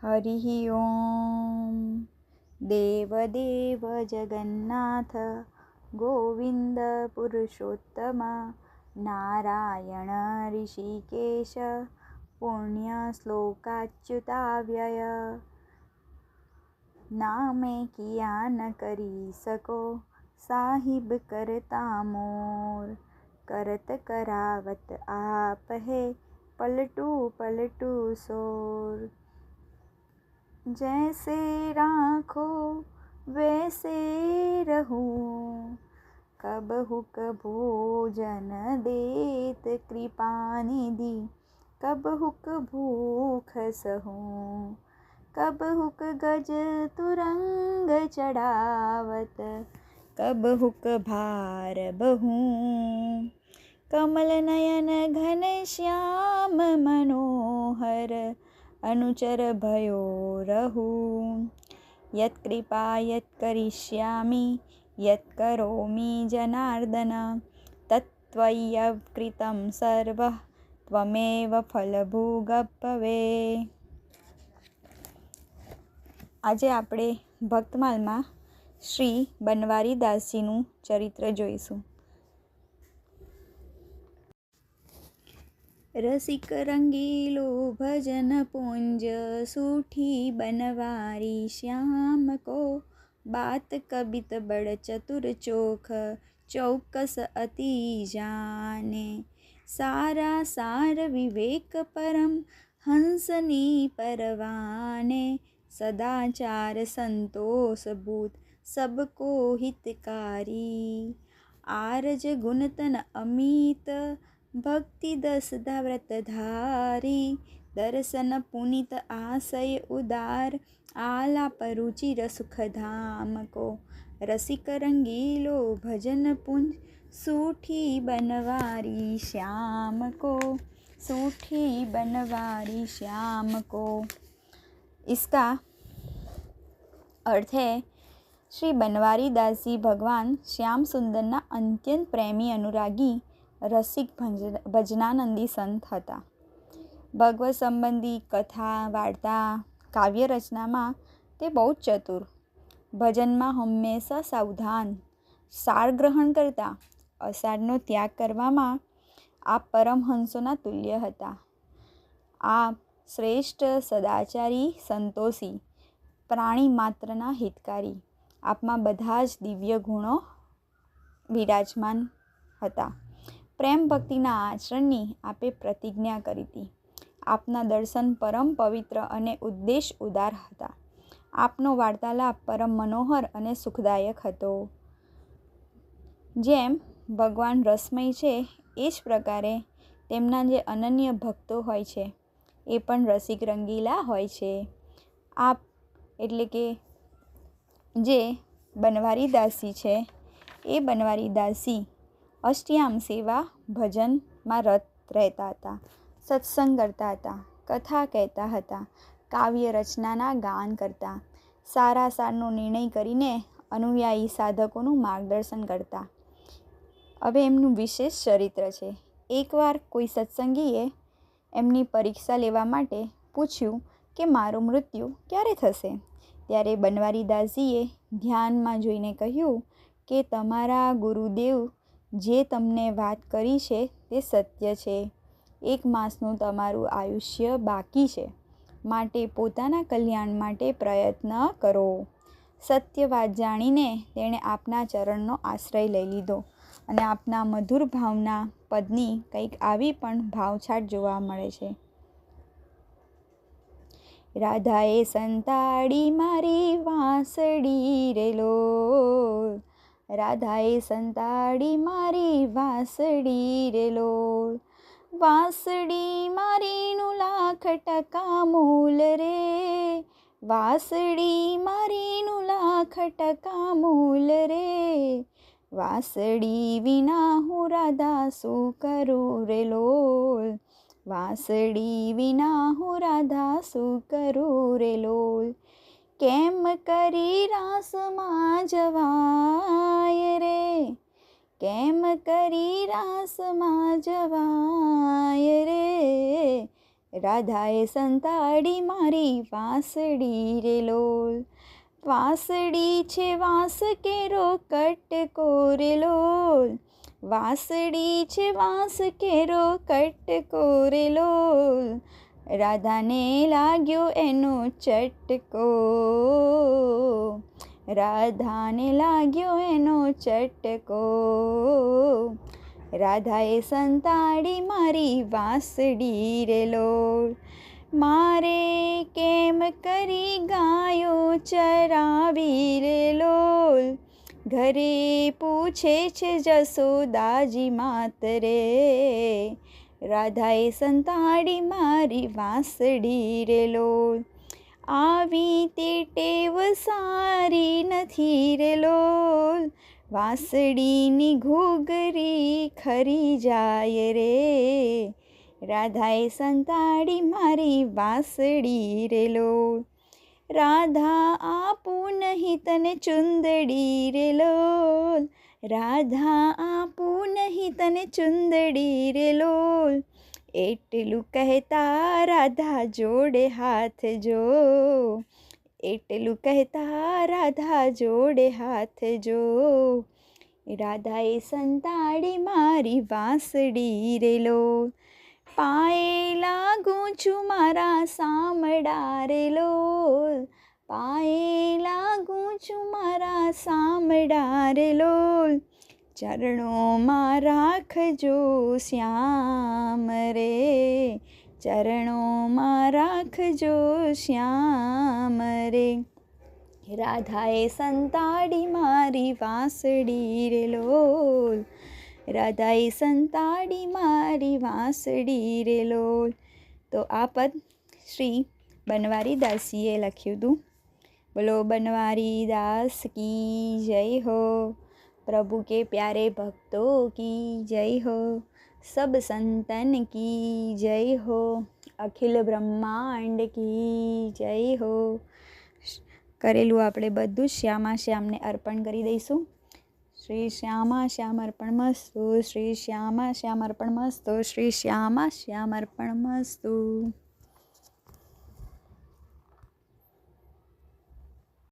हरिः ओं। देवदेव जगन्नाथ गोविंद पुरुषोत्तम नारायण ऋषिकेश पुण्यश्लोकाच्युताव्यय। नामे किया न करी सको साहिब करता मोर। करत करावत आप है पलटू पलटू सोर। जैसे राखो वैसे रहूं कबहु भोजन देत कृपा निधि। कबहुक भूख सहूं कबहुक गज तुरंग चढ़ावत। कबहुक भार बहूं कमल नयन घन श्याम मनोहर। अनुचर भयो रहूं यत् कृपा यत् करिष्यामि यत् करोमि जनार्दन। तत्त्वय्यकृतं सर्वः त्वमेव फलभुगभवे। આજે આપણે ભક્તમાલમાં શ્રી બનવારી દાસજીનું ચરિત્ર જોઈશું. रसिक रंगीलो भजन पुंज सूठी बनवारी श्याम को। बात कबित बड़ चतुर चोख चौकस अति जाने। सारा सार विवेक परम हंसनी परवाने। सदाचार संतोष भूत सबको हितकारी। आरज गुणतन अमित भक्ति दसदा व्रतधारी। दर्शन पुनित आशय उदार आलाप रुचिर सुखधाम को। रसिक रंगीलो भजन पुंज सूठी बनवारी श्याम को। सूठी बनवारी श्याम को। इसका अर्थ है श्री बनवारी दास जी भगवान श्याम सुंदरना अत्यंत प्रेमी अनुरागी रसिक ભજનાનંદી સંત હતા. ભગવત સંબંધી કથા વાર્તા કાવ્ય રચનામાં તે બહુ જ ચતુર. ભજનમાં હંમેશા સાવધાન. સાર ગ્રહણ કરતા અસારનો ત્યાગ કરવામાં આપ પરમહંસોના તુલ્ય હતા. આપ શ્રેષ્ઠ સદાચારી સંતોષી પ્રાણી માત્રના હિતકારી. આપમાં બધા જ દિવ્ય ગુણો વિરાજમાન હતા. પ્રેમ ભક્તિના આચરણની આપે પ્રતિજ્ઞા કરી હતી. આપના દર્શન પરમ પવિત્ર અને ઉદ્દેશ ઉદાર હતા. આપનો વાર્તાલાપ પરમ મનોહર અને સુખદાયક હતો. જેમ ભગવાન રસમય છે એ જ પ્રકારે તેમના જે અનન્ય ભક્તો હોય છે એ પણ રસિક રંગીલા હોય છે. આપ એટલે કે જે બનવારી દાસી છે એ બનવારી દાસી અષ્ટયામ સેવા ભજનમાં રત રહેતા હતા. સત્સંગ કરતા હતા. કથા કહેતા હતા. કાવ્ય રચનાના ગાન કરતા. સારા સારનો નિર્ણય કરીને અનુયાયી સાધકોનું માર્ગદર્શન કરતા. હવે એમનું વિશેષ ચરિત્ર છે. એકવાર કોઈ સત્સંગીએ એમની પરીક્ષા લેવા માટે પૂછ્યું કે મારું મૃત્યુ ક્યારે થશે. ત્યારે બનવારી દાસજીએ ધ્યાનમાં જોઈને કહ્યું કે તમારા ગુરુદેવ જે તમને વાત કરી છે તે સત્ય છે. 1 માસનું તમારું આયુષ્ય બાકી છે. માટે પોતાના કલ્યાણ માટે પ્રયત્ન કરો. સત્ય વાત જાણીને તેણે આપના ચરણનો આશ્રય લઈ લીધો અને આપના મધુર ભાવના પદની કંઈક આવી પણ ભાવછાટ જોવા મળે છે. રાધાએ સંતાડી મારી વાંસળી રે લોલ. રાધાએ સંતાડી મારી વાંસળી રે લોલ. વાંસળી મારીનું લાખ ટકા મૂલ રે. વાંસળી મારીનું લાખ ટકા મૂલ રે. વાંસળી વિના હું રાધા શું કરું રે લોલ. વાંસળી વિના હું રાધા શું કરું રે લોલ. કેમ કરી રાસમાં જવાય રે. કેમ કરી રાસમાં જવાય રે. રાધાએ સંતાડી મારી વાંસળી રે લોલ. વાંસળી છે વાંસ કેરો કટકો રે લોલ. વાંસળી છે વાંસ કેરો કટકો રે લોલ. રાધાને લાગ્યો એનો ચટકો. રાધાને લાગ્યો એનો ચટકો. રાધાએ સંતાડી મારી વાંસળી રે લોલ. મારે કેમ કરી ગાયો ચરાવી રે લોલ. ઘરે પૂછે છે જસોદાજી માતરે. રાધાએ સંતાડી મારી વાંસળી રે લોલ. આવી તે ટેવ સારી નથી રે લોલ. વાંસળીની ઘૂઘરી ખરી જાય રે. રાધાએ સંતાડી મારી વાંસળી રે લોલ. રાધા આપું નહીં તને ચુંદડી રે લોલ. રાધા આપું નહીં તને ચુંદડી રે લોલ. એટલું કહેતા રાધા જોડે હાથ જો. એટલું કહેતા રાધા જોડે હાથ જો. રાધાએ સંતાડી મારી વાંસળી રે લોલ. પાયે લાગું છું મારા સામડા રે લોલ. પાયે લાગું છું મારા સામડા રે લોલ. ચરણોમાં રાખજો શ્યામ રે. ચરણોમાં રાખજો શ્યામ રે. રાધાએ સંતાડી મારી વાંસળી રે લોલ. રાધાએ સંતાડી મારી વાંસળી રે લોલ. તો આ પદ શ્રી બનવારી દાસીએ લખ્યું હતું. બોલો बनवारी दास की जय हो. प्रभु के प्यारे भक्तों की जय हो. सब संतन की जय हो. अखिल ब्रह्मांड की जय हो. કરેલું આપણે બધું શ્યામા શ્યામને અર્પણ કરી દઈશું. શ્રી શ્યામા શ્યામ અર્પણમસ્તુ. શ્રી શ્યામા શ્યામ અર્પણમસ્તુ. શ્રી શ્યામા શ્યામ અર્પણમસ્તુ.